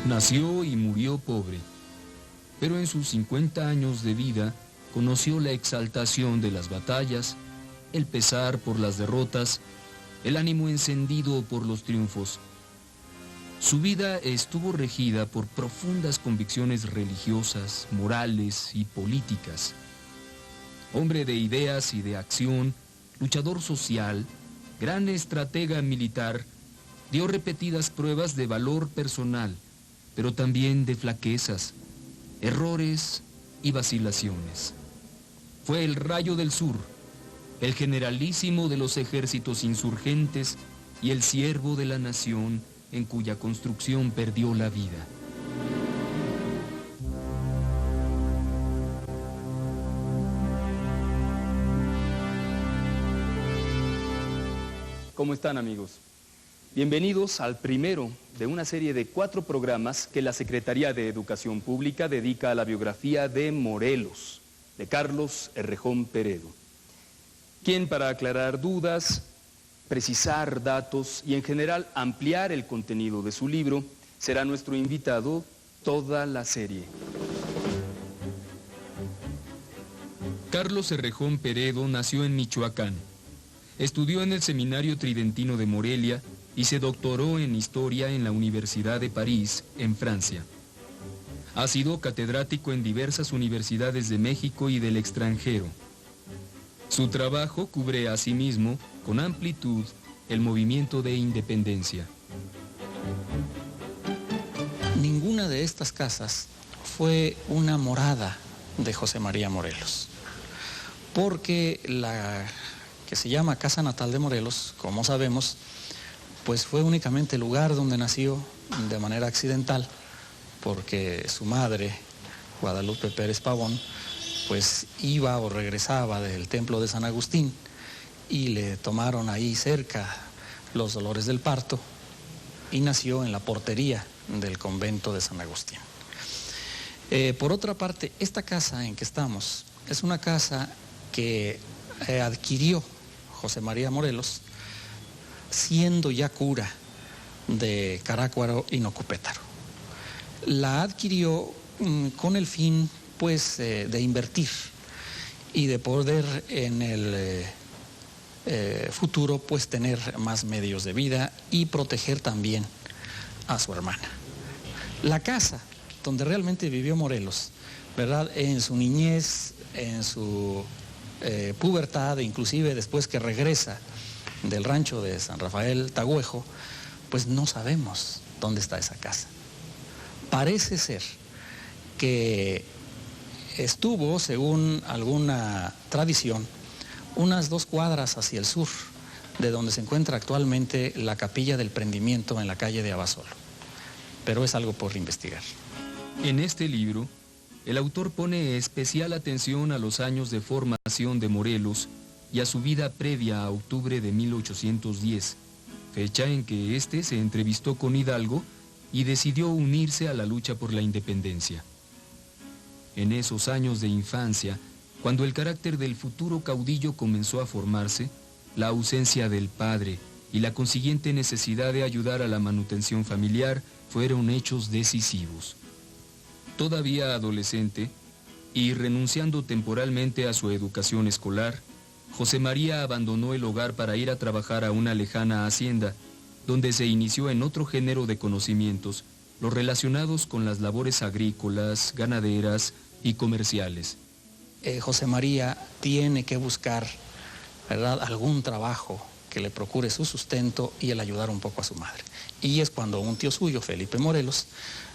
Nació y murió pobre, pero en sus 50 años de vida conoció la exaltación de las batallas, el pesar por las derrotas, el ánimo encendido por los triunfos. Su vida estuvo regida por profundas convicciones religiosas, morales y políticas. Hombre de ideas y de acción, luchador social, gran estratega militar, dio repetidas pruebas de valor personal, pero también de flaquezas, errores y vacilaciones. Fue el Rayo del Sur, el generalísimo de los ejércitos insurgentes y el siervo de la nación en cuya construcción perdió la vida. ¿Cómo están, amigos? Bienvenidos al primero de una serie de 4 programas que la Secretaría de Educación Pública dedica a la biografía de Morelos, de Carlos Errejón Peredo, quien, para aclarar dudas, precisar datos y en general ampliar el contenido de su libro, será nuestro invitado toda la serie. Carlos Errejón Peredo nació en Michoacán. Estudió en el Seminario Tridentino de Morelia y se doctoró en Historia en la Universidad de París, en Francia. Ha sido catedrático en diversas universidades de México y del extranjero. Su trabajo cubre asimismo, con amplitud, el movimiento de independencia. Ninguna de estas casas fue una morada de José María Morelos, porque la que se llama Casa Natal de Morelos, como sabemos, pues fue únicamente el lugar donde nació de manera accidental, porque su madre, Guadalupe Pérez Pavón, pues iba o regresaba del templo de San Agustín y le tomaron ahí cerca los dolores del parto y nació en la portería del convento de San Agustín. Por otra parte, esta casa en que estamos es una casa que adquirió José María Morelos siendo ya cura de Carácuaro y Nocupétaro. La adquirió con el fin, pues, de invertir y de poder en el futuro, pues, tener más medios de vida y proteger también a su hermana. La casa donde realmente vivió Morelos, ¿verdad?, en su niñez, en su pubertad, e inclusive después que regresa del rancho de San Rafael Tagüejo, pues no sabemos dónde está esa casa. Parece ser que estuvo, según alguna tradición, unas 2 cuadras hacia el sur, de donde se encuentra actualmente la Capilla del Prendimiento en la calle de Abasolo. Pero es algo por investigar. En este libro, el autor pone especial atención a los años de formación de Morelos y a su vida previa a octubre de 1810, fecha en que éste se entrevistó con Hidalgo y decidió unirse a la lucha por la independencia. En esos años de infancia, cuando el carácter del futuro caudillo comenzó a formarse, la ausencia del padre y la consiguiente necesidad de ayudar a la manutención familiar fueron hechos decisivos. Todavía adolescente, y renunciando temporalmente a su educación escolar, José María abandonó el hogar para ir a trabajar a una lejana hacienda, donde se inició en otro género de conocimientos, los relacionados con las labores agrícolas, ganaderas y comerciales. José María tiene que buscar, ¿verdad?, algún trabajo que le procure su sustento y el ayudar un poco a su madre. Y es cuando un tío suyo, Felipe Morelos,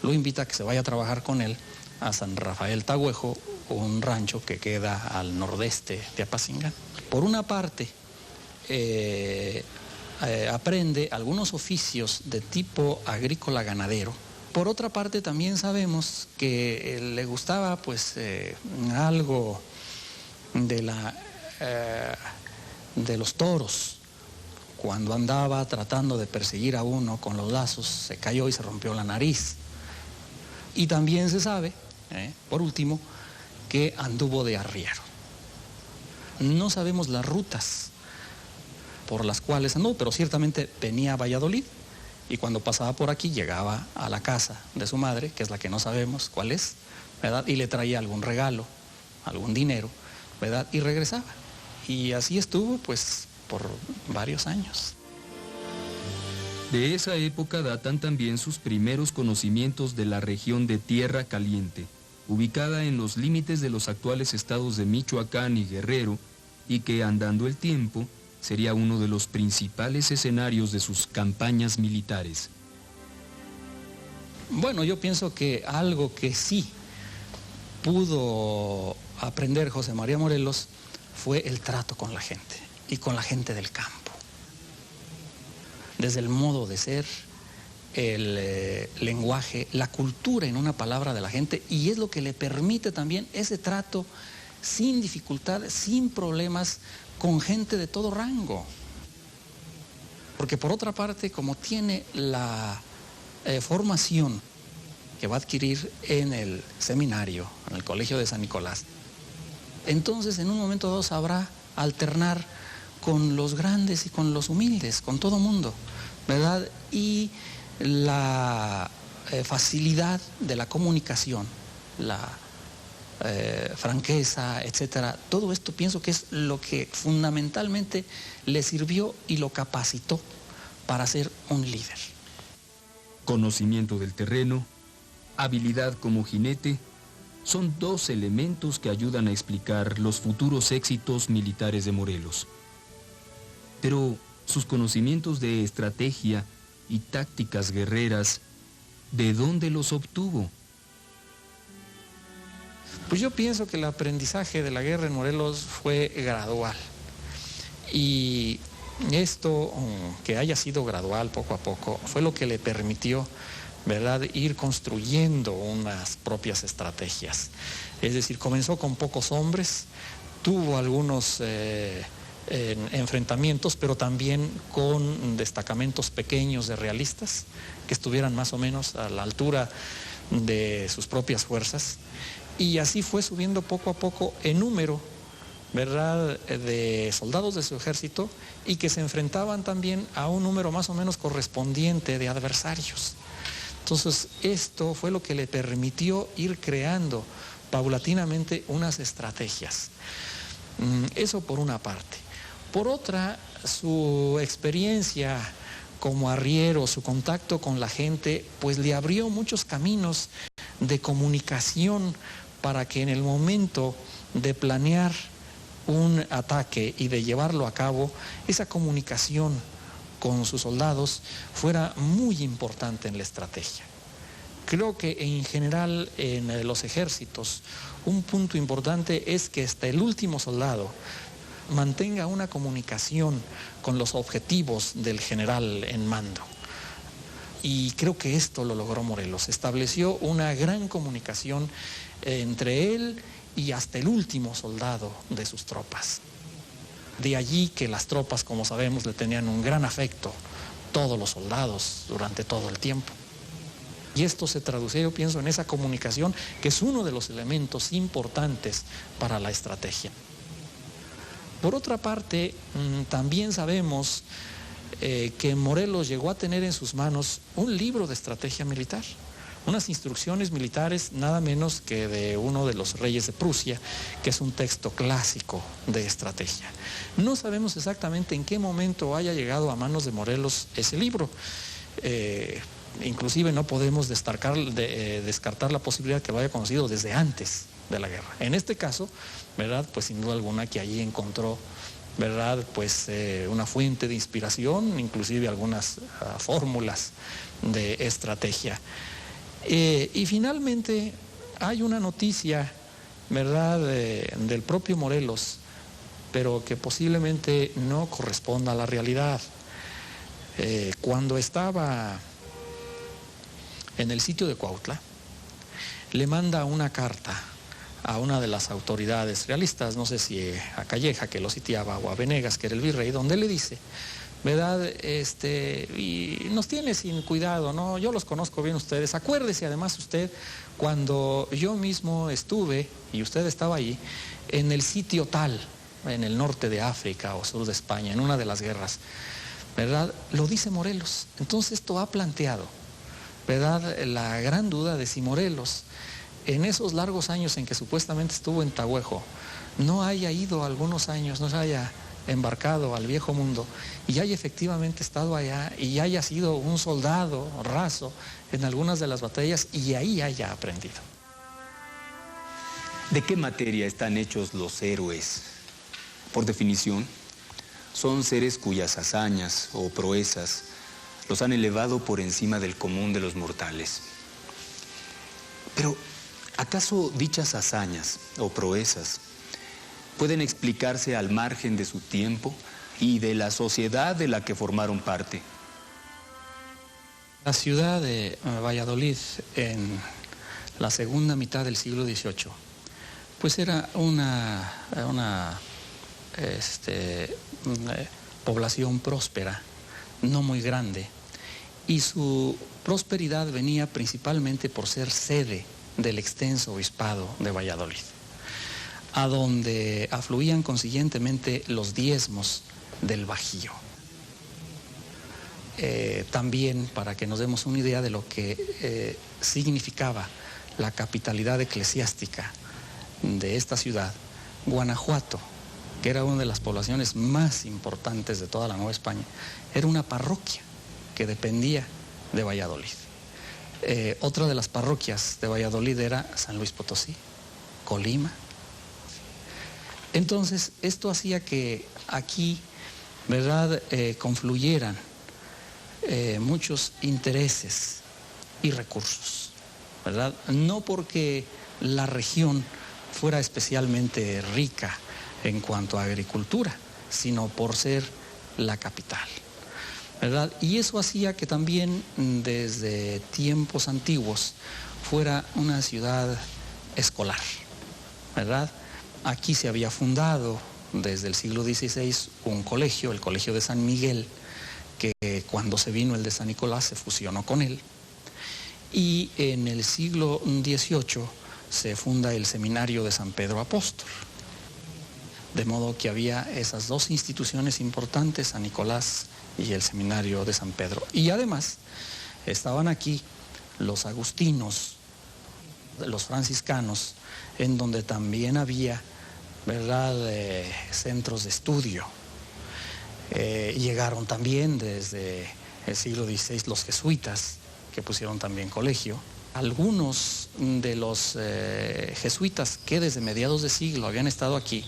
lo invita a que se vaya a trabajar con él a San Rafael Tagüejo, un rancho que queda al nordeste de Apatzingán. Por una parte, aprende algunos oficios de tipo agrícola ganadero. Por otra parte, también sabemos que le gustaba, pues, algo de los toros. Cuando andaba tratando de perseguir a uno con los lazos, se cayó y se rompió la nariz. Y también se sabe, por último, que anduvo de arriero. No sabemos las rutas por las cuales anduvo, pero ciertamente venía a Valladolid y cuando pasaba por aquí llegaba a la casa de su madre, que es la que no sabemos cuál es, ¿verdad? Y le traía algún regalo, algún dinero, ¿verdad? Y regresaba. Y así estuvo pues por varios años. De esa época datan también sus primeros conocimientos de la región de Tierra Caliente, ubicada en los límites de los actuales estados de Michoacán y Guerrero, y que, andando el tiempo, sería uno de los principales escenarios de sus campañas militares. Bueno, yo pienso que algo que sí pudo aprender José María Morelos fue el trato con la gente, y con la gente del campo. Desde el modo de ser, el lenguaje, la cultura, en una palabra, de la gente, y es lo que le permite también ese trato sin dificultades, sin problemas, con gente de todo rango. Porque por otra parte, como tiene la formación que va a adquirir en el seminario, en el Colegio de San Nicolás, entonces en un momento dado sabrá alternar con los grandes y con los humildes, con todo mundo, ¿verdad? Y la facilidad de la comunicación, la franqueza, etcétera, todo esto pienso que es lo que fundamentalmente le sirvió y lo capacitó para ser un líder. Conocimiento del terreno, habilidad como jinete, son dos elementos que ayudan a explicar los futuros éxitos militares de Morelos. Pero sus conocimientos de estrategia y tácticas guerreras, ¿de dónde los obtuvo? Pues yo pienso que el aprendizaje de la guerra en Morelos fue gradual. Y esto, que haya sido gradual poco a poco, fue lo que le permitió, ¿verdad?, ir construyendo unas propias estrategias. Es decir, comenzó con pocos hombres, tuvo algunos enfrentamientos, pero también con destacamentos pequeños de realistas que estuvieran más o menos a la altura de sus propias fuerzas, y así fue subiendo poco a poco en número, ¿verdad?, de soldados de su ejército, y que se enfrentaban también a un número más o menos correspondiente de adversarios. Entonces, esto fue lo que le permitió ir creando paulatinamente unas estrategias. Eso por una parte. Por otra, su experiencia como arriero, su contacto con la gente, pues le abrió muchos caminos de comunicación para que en el momento de planear un ataque y de llevarlo a cabo, esa comunicación con sus soldados fuera muy importante en la estrategia. Creo que en general en los ejércitos un punto importante es que hasta el último soldado mantenga una comunicación con los objetivos del general en mando. Y creo que esto lo logró Morelos. Estableció una gran comunicación entre él y hasta el último soldado de sus tropas. De allí que las tropas, como sabemos, le tenían un gran afecto, todos los soldados, durante todo el tiempo. Y esto se traduce, yo pienso, en esa comunicación, que es uno de los elementos importantes para la estrategia. Por otra parte, también sabemos que Morelos llegó a tener en sus manos un libro de estrategia militar, unas instrucciones militares nada menos que de uno de los reyes de Prusia, que es un texto clásico de estrategia. No sabemos exactamente en qué momento haya llegado a manos de Morelos ese libro. Inclusive no podemos descartar la posibilidad que lo haya conocido desde antes de la guerra. En este caso, ¿verdad?, pues sin duda alguna que allí encontró, ¿verdad?, pues una fuente de inspiración, inclusive algunas fórmulas de estrategia. Y finalmente hay una noticia, ¿verdad?, del propio Morelos, pero que posiblemente no corresponda a la realidad. Cuando estaba en el sitio de Cuautla, le manda una carta a una de las autoridades realistas, no sé si a Calleja, que lo sitiaba, o a Venegas, que era el virrey, donde le dice, ¿verdad?, y nos tiene sin cuidado, ¿no? Yo los conozco bien ustedes. Acuérdese además usted cuando yo mismo estuve, y usted estaba ahí, en el sitio tal, en el norte de África o sur de España, en una de las guerras. ¿verdad? Lo dice Morelos. Entonces esto ha planteado, ¿verdad?, la gran duda de si Morelos, en esos largos años en que supuestamente estuvo en Tahuejo, no haya ido algunos años, no se haya embarcado al viejo mundo y haya efectivamente estado allá y haya sido un soldado raso en algunas de las batallas y ahí haya aprendido. ¿De qué materia están hechos los héroes? Por definición, son seres cuyas hazañas o proezas los han elevado por encima del común de los mortales. Pero, ¿acaso dichas hazañas o proezas pueden explicarse al margen de su tiempo y de la sociedad de la que formaron parte? La ciudad de Valladolid en la segunda mitad del siglo XVIII, pues era una población próspera, no muy grande, y su prosperidad venía principalmente por ser sede del extenso obispado de Valladolid, a donde afluían consiguientemente los diezmos del Bajío. También, para que nos demos una idea de lo que significaba la capitalidad eclesiástica de esta ciudad, Guanajuato, que era una de las poblaciones más importantes de toda la Nueva España, era una parroquia que dependía de Valladolid. Otra de las parroquias de Valladolid era San Luis Potosí, Colima. Entonces, esto hacía que aquí, ¿verdad?, confluyeran muchos intereses y recursos, ¿verdad? No porque la región fuera especialmente rica en cuanto a agricultura, sino por ser la capital, ¿verdad? Y eso hacía que también desde tiempos antiguos fuera una ciudad escolar, ¿verdad? Aquí se había fundado desde el siglo XVI un colegio, el Colegio de San Miguel, que cuando se vino el de San Nicolás se fusionó con él. Y en el siglo XVIII se funda el Seminario de San Pedro Apóstol. De modo que había esas dos instituciones importantes, San Nicolás y el Seminario de San Pedro. Y además estaban aquí los agustinos, los franciscanos, en donde también había, ¿verdad?, centros de estudio. Llegaron también desde el siglo XVI los jesuitas, que pusieron también colegio. Algunos de los jesuitas que desde mediados de siglo habían estado aquí,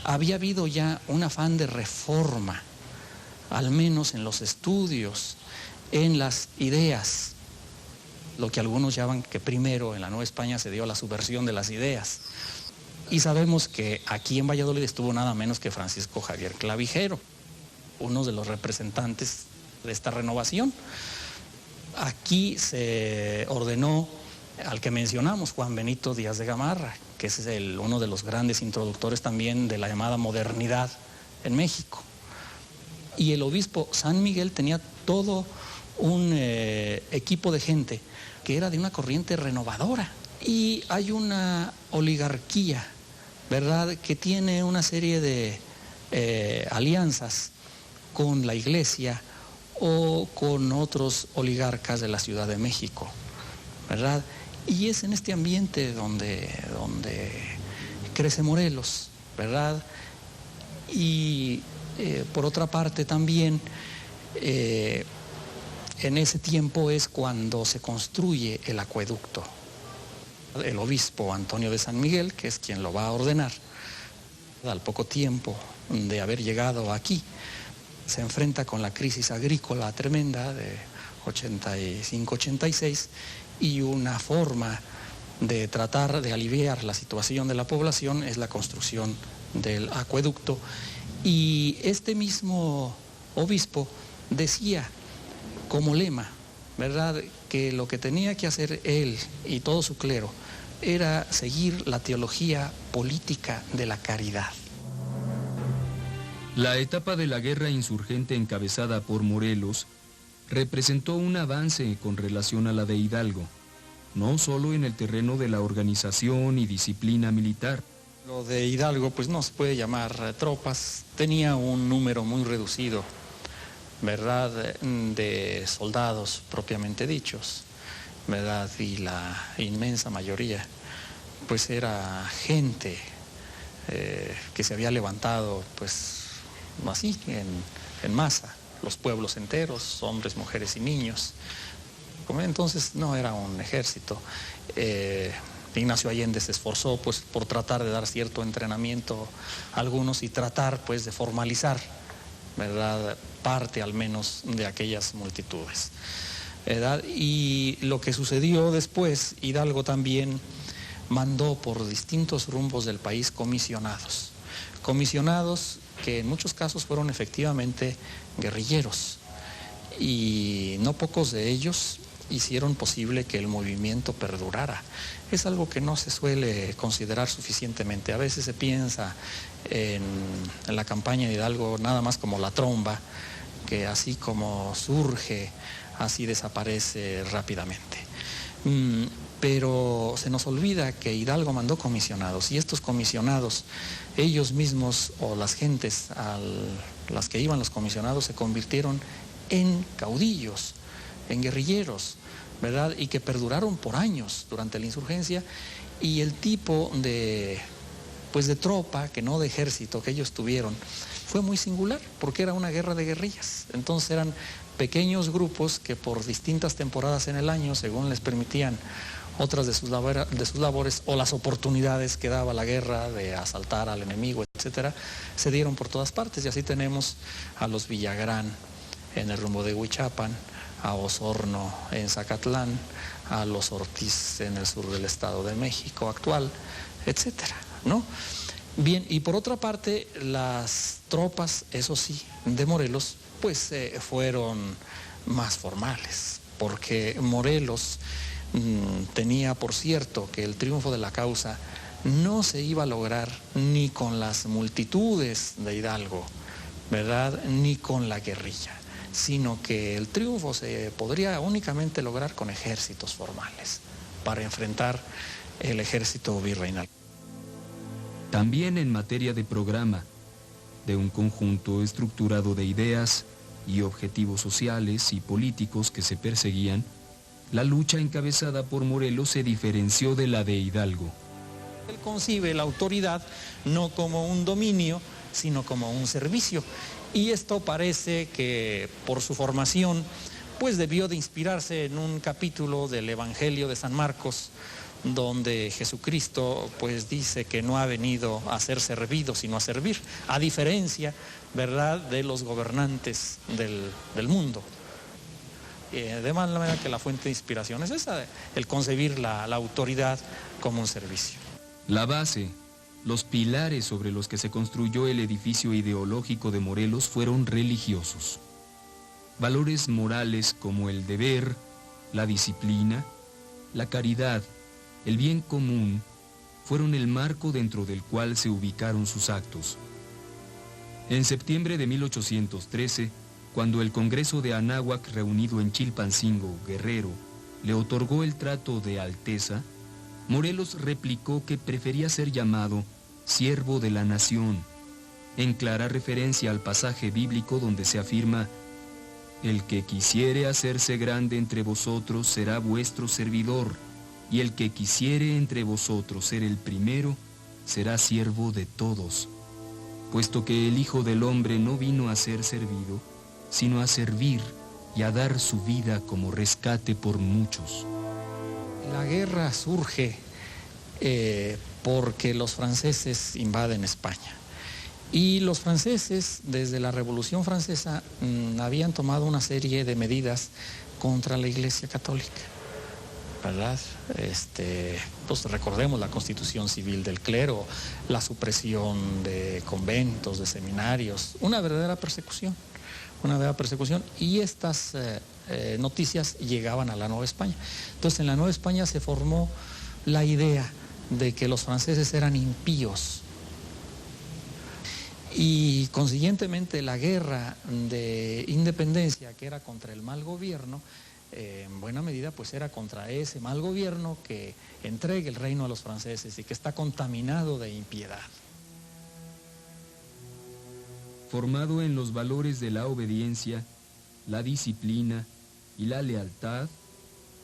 había habido ya un afán de reforma, al menos en los estudios, en las ideas, lo que algunos llaman que primero en la Nueva España se dio la subversión de las ideas. Y sabemos que aquí en Valladolid estuvo nada menos que Francisco Javier Clavijero, uno de los representantes de esta renovación. Aquí se ordenó al que mencionamos, Juan Benito Díaz de Gamarra, que es uno de los grandes introductores también de la llamada modernidad en México. Y el obispo San Miguel tenía todo un equipo de gente que era de una corriente renovadora. Y hay una oligarquía, ¿verdad?, que tiene una serie de alianzas con la Iglesia o con otros oligarcas de la Ciudad de México, ¿verdad? Y es en este ambiente donde crece Morelos, ¿verdad? Y por otra parte también, en ese tiempo es cuando se construye el acueducto. El obispo Antonio de San Miguel, que es quien lo va a ordenar, al poco tiempo de haber llegado aquí, se enfrenta con la crisis agrícola tremenda de 85-86 y una forma de tratar de aliviar la situación de la población es la construcción del acueducto. Y este mismo obispo decía como lema, ¿verdad?, que lo que tenía que hacer él y todo su clero era seguir la teología política de la caridad. La etapa de la guerra insurgente encabezada por Morelos representó un avance con relación a la de Hidalgo, no solo en el terreno de la organización y disciplina militar. Lo de Hidalgo pues no se puede llamar tropas, tenía un número muy reducido ¿verdad?, de soldados propiamente dichos, ¿verdad?, y la inmensa mayoría pues era gente que se había levantado pues así en masa, los pueblos enteros, hombres, mujeres y niños. Entonces no era un ejército. Ignacio Allende se esforzó pues por tratar de dar cierto entrenamiento a algunos y tratar pues de formalizar, ¿verdad?, parte al menos de aquellas multitudes, ¿verdad? Y lo que sucedió después, Hidalgo también mandó por distintos rumbos del país comisionados que en muchos casos fueron efectivamente guerrilleros, y no pocos de ellos hicieron posible que el movimiento perdurara. Es algo que no se suele considerar suficientemente. A veces se piensa en la campaña de Hidalgo nada más como la tromba, que así como surge, así desaparece rápidamente. Pero se nos olvida que Hidalgo mandó comisionados, y estos comisionados, ellos mismos o las gentes a las que iban los comisionados se convirtieron en caudillos, en guerrilleros, ¿verdad?, y que perduraron por años durante la insurgencia. Y el tipo de tropa, que no de ejército, que ellos tuvieron fue muy singular, porque era una guerra de guerrillas. Entonces eran pequeños grupos que por distintas temporadas en el año, según les permitían otras de sus labores o las oportunidades que daba la guerra de asaltar al enemigo, etcétera, se dieron por todas partes. Y así tenemos a los Villagrán en el rumbo de Huichapan, a Osorno en Zacatlán, a los Ortiz en el sur del Estado de México actual, etcétera, ¿no? Bien, y por otra parte, las tropas, eso sí, de Morelos, pues fueron más formales, porque Morelos tenía por cierto que el triunfo de la causa no se iba a lograr ni con las multitudes de Hidalgo, ¿verdad?, ni con la guerrilla, sino que el triunfo se podría únicamente lograr con ejércitos formales para enfrentar el ejército virreinal. También en materia de programa, de un conjunto estructurado de ideas y objetivos sociales y políticos que se perseguían, la lucha encabezada por Morelos se diferenció de la de Hidalgo. Él concibe la autoridad no como un dominio, sino como un servicio. Y esto parece que por su formación, pues debió de inspirarse en un capítulo del Evangelio de San Marcos, donde Jesucristo pues dice que no ha venido a ser servido, sino a servir, a diferencia, ¿verdad?, de los gobernantes del mundo. De manera que la fuente de inspiración es esa, el concebir la autoridad como un servicio. La base, los pilares sobre los que se construyó el edificio ideológico de Morelos fueron religiosos. Valores morales como el deber, la disciplina, la caridad, el bien común, fueron el marco dentro del cual se ubicaron sus actos. En septiembre de 1813, cuando el Congreso de Anáhuac, reunido en Chilpancingo, Guerrero, le otorgó el trato de Alteza, Morelos replicó que prefería ser llamado siervo de la nación, en clara referencia al pasaje bíblico donde se afirma: el que quisiere hacerse grande entre vosotros será vuestro servidor, y el que quisiere entre vosotros ser el primero será siervo de todos, puesto que el Hijo del Hombre no vino a ser servido, sino a servir y a dar su vida como rescate por muchos. La guerra surge porque los franceses invaden España. Y los franceses, desde la Revolución Francesa, habían tomado una serie de medidas contra la Iglesia Católica, ¿verdad? Pues recordemos la Constitución Civil del Clero, la supresión de conventos, de seminarios, una verdadera persecución, y estas noticias llegaban a la Nueva España. Entonces en la Nueva España se formó la idea de que los franceses eran impíos, y consiguientemente la guerra de independencia, que era contra el mal gobierno, en buena medida pues era contra ese mal gobierno que entrega el reino a los franceses y que está contaminado de impiedad. Formado en los valores de la obediencia, la disciplina y la lealtad,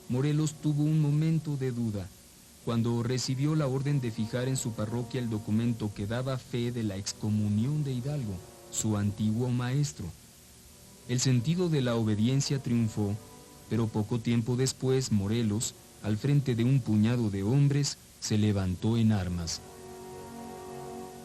Morelos tuvo un momento de duda cuando recibió la orden de fijar en su parroquia el documento que daba fe de la excomunión de Hidalgo, su antiguo maestro. El sentido de la obediencia triunfó, pero poco tiempo después Morelos, al frente de un puñado de hombres, se levantó en armas.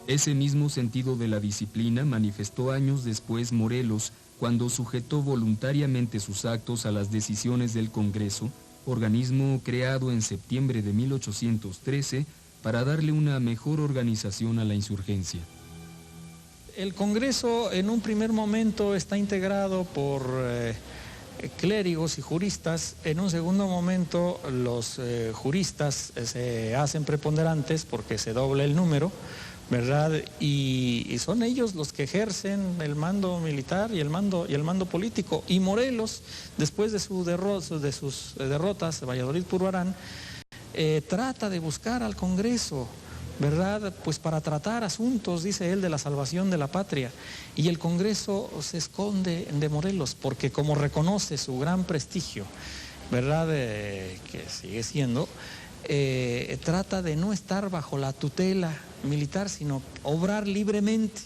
Ese mismo sentido de la disciplina manifestó años después Morelos cuando sujetó voluntariamente sus actos a las decisiones del Congreso, organismo creado en septiembre de 1813 para darle una mejor organización a la insurgencia. El Congreso en un primer momento está integrado por clérigos y juristas. En un segundo momento los juristas se hacen preponderantes porque se dobla el número, ¿verdad? Y son ellos los que ejercen el mando militar y el mando político. Y Morelos, después de sus derrotas, Valladolid, Purbarán, trata de buscar al Congreso, ¿verdad? Pues para tratar asuntos, dice él, de la salvación de la patria. Y el Congreso se esconde de Morelos porque, como reconoce su gran prestigio, ¿verdad? Que sigue siendo, trata de no estar bajo la tutela militar, sino obrar libremente.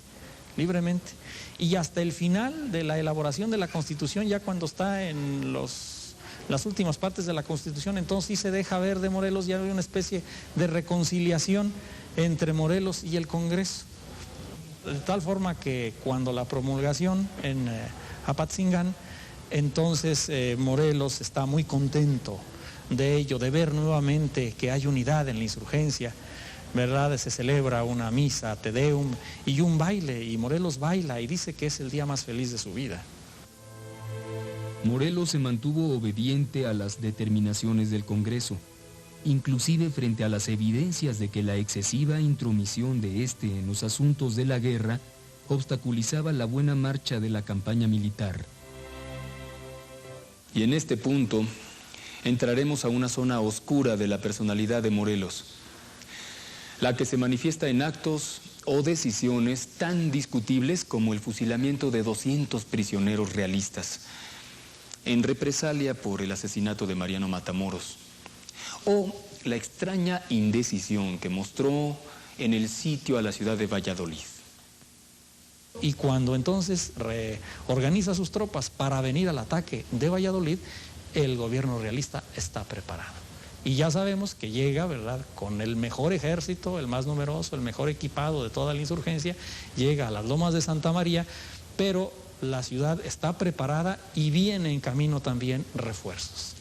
Y hasta el final de la elaboración de la Constitución, ya cuando está en las últimas partes de la Constitución, entonces sí se deja ver de Morelos, ya hay una especie de reconciliación entre Morelos y el Congreso. De tal forma que cuando la promulgación en Apatzingán, entonces Morelos está muy contento de ello, de ver nuevamente que hay unidad en la insurgencia, ¿verdad? Se celebra una misa, Te Deum y un baile, y Morelos baila y dice que es el día más feliz de su vida. Morelos se mantuvo obediente a las determinaciones del Congreso, inclusive frente a las evidencias de que la excesiva intromisión de este en los asuntos de la guerra obstaculizaba la buena marcha de la campaña militar. Y en este punto entraremos a una zona oscura de la personalidad de Morelos, la que se manifiesta en actos o decisiones tan discutibles como el fusilamiento de 200 prisioneros realistas en represalia por el asesinato de Mariano Matamoros, o la extraña indecisión que mostró en el sitio a la ciudad de Valladolid. Y cuando entonces reorganiza sus tropas para venir al ataque de Valladolid, el gobierno realista está preparado. Y ya sabemos que llega, ¿verdad?, con el mejor ejército, el más numeroso, el mejor equipado de toda la insurgencia, llega a las Lomas de Santa María, pero la ciudad está preparada y viene en camino también refuerzos.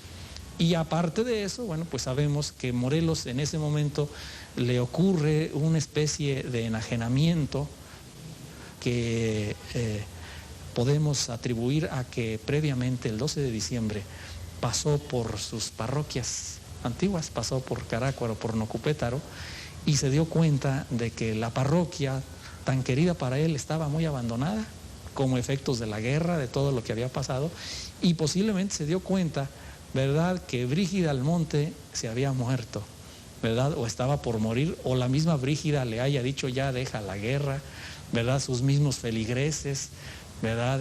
Y aparte de eso, bueno, pues sabemos que Morelos en ese momento le ocurre una especie de enajenamiento que podemos atribuir a que previamente, el 12 de diciembre, pasó por sus parroquias antiguas, pasó por Carácuaro, por Nocupétaro, y se dio cuenta de que la parroquia tan querida para él estaba muy abandonada, como efectos de la guerra, de todo lo que había pasado, y posiblemente se dio cuenta, ¿verdad?, que Brígida Almonte se había muerto, ¿verdad?, o estaba por morir, o la misma Brígida le haya dicho ya deja la guerra, ¿verdad?, sus mismos feligreses, ¿verdad?,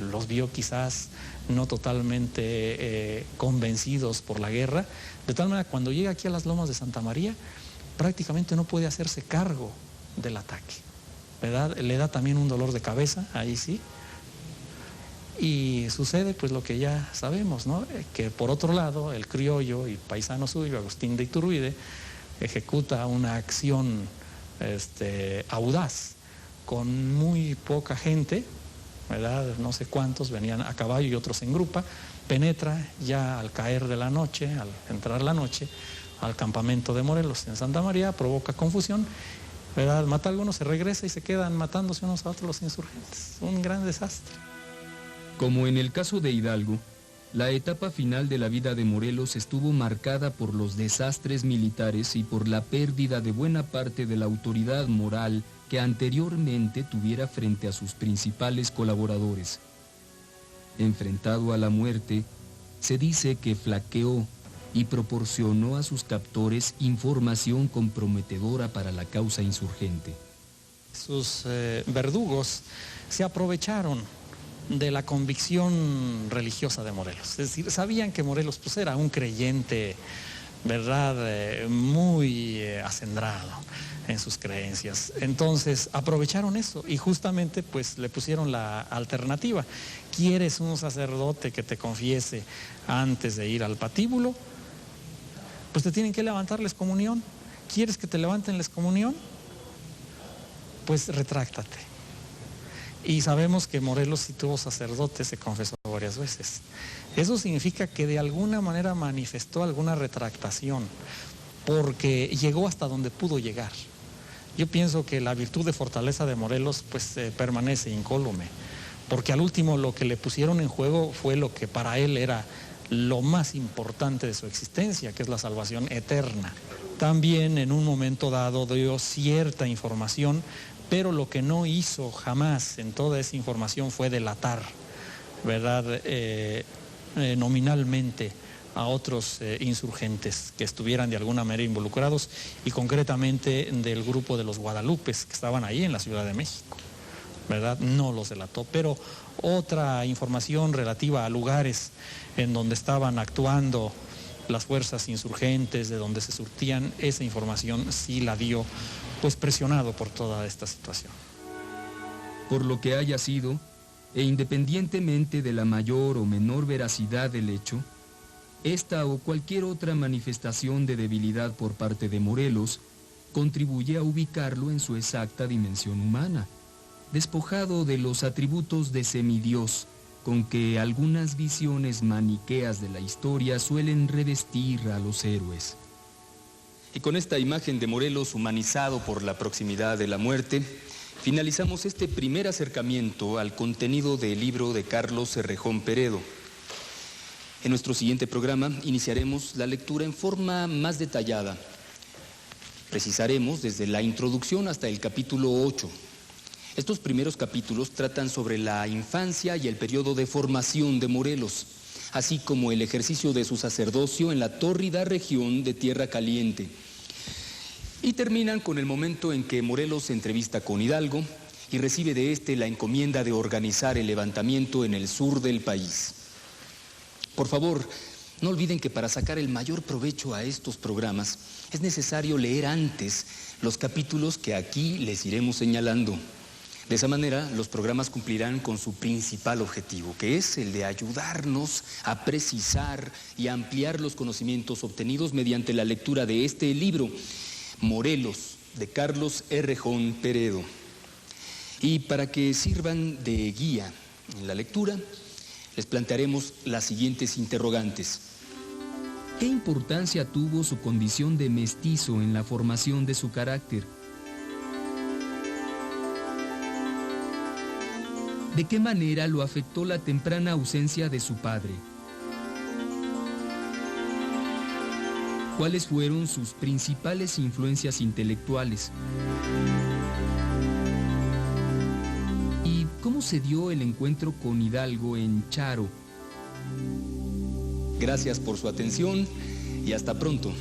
los vio quizás no totalmente convencidos por la guerra, de tal manera cuando llega aquí a las Lomas de Santa María, prácticamente no puede hacerse cargo del ataque, ¿verdad? Le da también un dolor de cabeza, ahí sí, y sucede pues lo que ya sabemos, ¿no?, que por otro lado el criollo y paisano suyo, Agustín de Iturbide, ejecuta una acción audaz, con muy poca gente, ¿verdad?, no sé cuántos venían a caballo y otros en grupa, penetra ya al caer de la noche, al entrar la noche, al campamento de Morelos en Santa María, provoca confusión, ¿verdad?, mata a algunos, se regresa y se quedan matándose unos a otros los insurgentes. Un gran desastre. Como en el caso de Hidalgo, la etapa final de la vida de Morelos estuvo marcada por los desastres militares y por la pérdida de buena parte de la autoridad moral que anteriormente tuviera frente a sus principales colaboradores. Enfrentado a la muerte, se dice que flaqueó y proporcionó a sus captores información comprometedora para la causa insurgente. Sus verdugos se aprovecharon de la convicción religiosa de Morelos. Es decir, sabían que Morelos pues, era un creyente, ¿verdad?, muy acendrado en sus creencias. Entonces aprovecharon eso y justamente pues le pusieron la alternativa. ¿Quieres un sacerdote que te confiese antes de ir al patíbulo? Pues te tienen que levantar la excomunión. ¿Quieres que te levanten la excomunión? Pues retráctate. Y sabemos que Morelos sí tuvo sacerdote, se confesó varias veces. Eso significa que de alguna manera manifestó alguna retractación, porque llegó hasta donde pudo llegar. Yo pienso que la virtud de fortaleza de Morelos pues permanece incólume, porque al último lo que le pusieron en juego fue lo que para él era lo más importante de su existencia, que es la salvación eterna. También en un momento dado dio cierta información, pero lo que no hizo jamás en toda esa información fue delatar, ¿verdad?, nominalmente a otros insurgentes que estuvieran de alguna manera involucrados, y concretamente del grupo de los Guadalupes que estaban ahí en la Ciudad de México, ¿verdad? No los delató, pero otra información relativa a lugares en donde estaban actuando las fuerzas insurgentes, de donde se surtían, esa información sí la dio, pues presionado por toda esta situación. Por lo que haya sido, e independientemente de la mayor o menor veracidad del hecho, esta o cualquier otra manifestación de debilidad por parte de Morelos contribuye a ubicarlo en su exacta dimensión humana, despojado de los atributos de semidios con que algunas visiones maniqueas de la historia suelen revestir a los héroes. Y con esta imagen de Morelos humanizado por la proximidad de la muerte, finalizamos este primer acercamiento al contenido del libro de Carlos Errejón Peredo. En nuestro siguiente programa iniciaremos la lectura en forma más detallada. Precisaremos desde la introducción hasta el capítulo 8. Estos primeros capítulos tratan sobre la infancia y el periodo de formación de Morelos, así como el ejercicio de su sacerdocio en la tórrida región de Tierra Caliente. Y terminan con el momento en que Morelos se entrevista con Hidalgo y recibe de éste la encomienda de organizar el levantamiento en el sur del país. Por favor, no olviden que para sacar el mayor provecho a estos programas es necesario leer antes los capítulos que aquí les iremos señalando. De esa manera, los programas cumplirán con su principal objetivo, que es el de ayudarnos a precisar y ampliar los conocimientos obtenidos mediante la lectura de este libro, Morelos, de Carlos Errejón Peredo. Y para que sirvan de guía en la lectura, les plantearemos las siguientes interrogantes. ¿Qué importancia tuvo su condición de mestizo en la formación de su carácter? ¿De qué manera lo afectó la temprana ausencia de su padre? ¿Cuáles fueron sus principales influencias intelectuales? ¿Y cómo se dio el encuentro con Hidalgo en Charo? Gracias por su atención y hasta pronto.